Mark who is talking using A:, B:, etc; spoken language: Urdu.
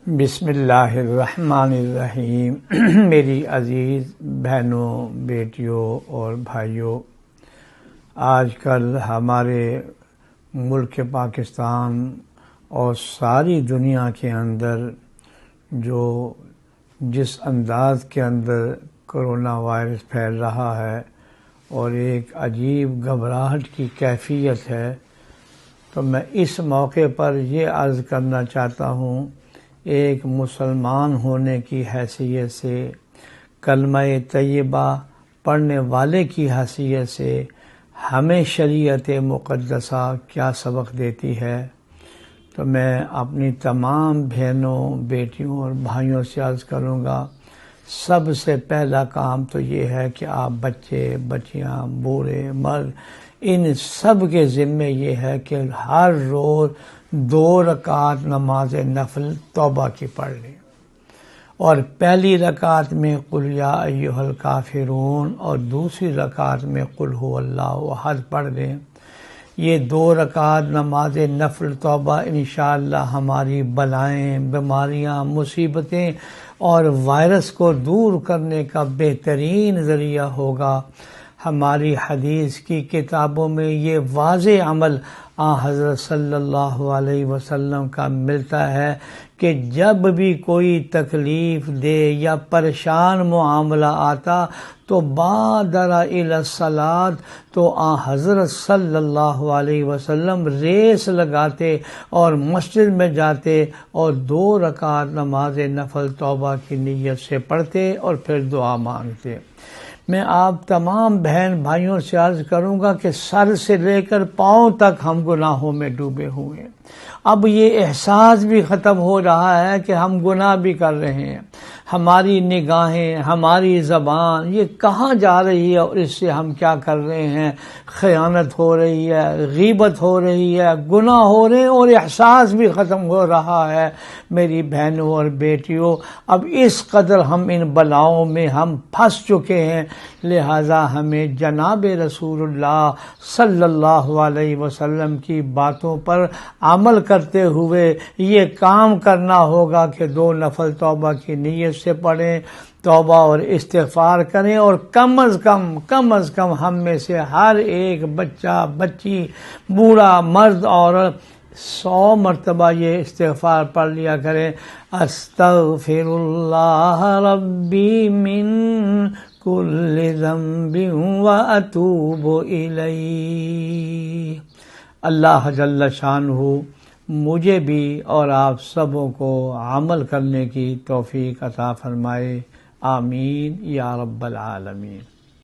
A: بسم اللہ الرحمن الرحیم میری عزیز بہنوں، بیٹیوں اور بھائیوں، آج کل ہمارے ملک پاکستان اور ساری دنیا کے اندر جس انداز کے اندر کرونا وائرس پھیل رہا ہے اور ایک عجیب گھبراہٹ کی کیفیت ہے، تو میں اس موقع پر یہ عرض کرنا چاہتا ہوں، ایک مسلمان ہونے کی حیثیت سے، کلمہ طیبہ پڑھنے والے کی حیثیت سے ہمیں شریعت مقدسہ کیا سبق دیتی ہے، تو میں اپنی تمام بہنوں، بیٹیوں اور بھائیوں سے عرض کروں گا، سب سے پہلا کام تو یہ ہے کہ آپ بچے، بچیاں، بوڑھے، مرد، ان سب کے ذمے یہ ہے کہ ہر روز 2 رکعت نماز نفل توبہ کی پڑھ لیں، اور پہلی رکعت میں قل یا ایھا الکافرون اور دوسری رکعت میں قل ھو اللہ احد پڑھ لیں۔ یہ 2 رکعت نماز نفل توبہ انشاءاللہ ہماری بلائیں، بیماریاں، مصیبتیں اور وائرس کو دور کرنے کا بہترین ذریعہ ہوگا۔ ہماری حدیث کی کتابوں میں یہ واضح عمل حضرت صلی اللہ علیہ وسلم کا ملتا ہے کہ جب بھی کوئی تکلیف دے یا پریشان معاملہ آتا تو بادر الی الصلاۃ، تو حضرت صلی اللہ علیہ وسلم ریس لگاتے اور مسجد میں جاتے اور 2 رکعت نماز نفل توبہ کی نیت سے پڑھتے اور پھر دعا مانگتے۔ میں آپ تمام بہن بھائیوں سے عرض کروں گا کہ سر سے لے کر پاؤں تک ہم گناہوں میں ڈوبے ہوئے ہیں۔ اب یہ احساس بھی ختم ہو رہا ہے کہ ہم گناہ بھی کر رہے ہیں، ہماری نگاہیں، ہماری زبان یہ کہاں جا رہی ہے اور اس سے ہم کیا کر رہے ہیں۔ خیانت ہو رہی ہے، غیبت ہو رہی ہے، گناہ ہو رہے ہیں اور احساس بھی ختم ہو رہا ہے۔ میری بہنوں اور بیٹیوں، اب اس قدر ہم ان بلاؤں میں ہم پھنس چکے ہیں، لہذا ہمیں جناب رسول اللہ صلی اللہ علیہ وسلم کی باتوں پر عمل کرتے ہوئے یہ کام کرنا ہوگا کہ 2 نفل توبہ کی نیت سے پڑھیں، توبہ اور استغفار کریں، اور کم از کم ہم میں سے ہر ایک بچہ، بچی، بوڑھا، مرد، عورت 100 مرتبہ یہ استغفار پڑھ لیا کریں، استغفر اللہ ربی من کل ذنب واتوب الیہ۔ اللہ جل شانہ مجھے بھی اور آپ سبوں کو عمل کرنے کی توفیق عطا فرمائے، آمین یا رب العالمین۔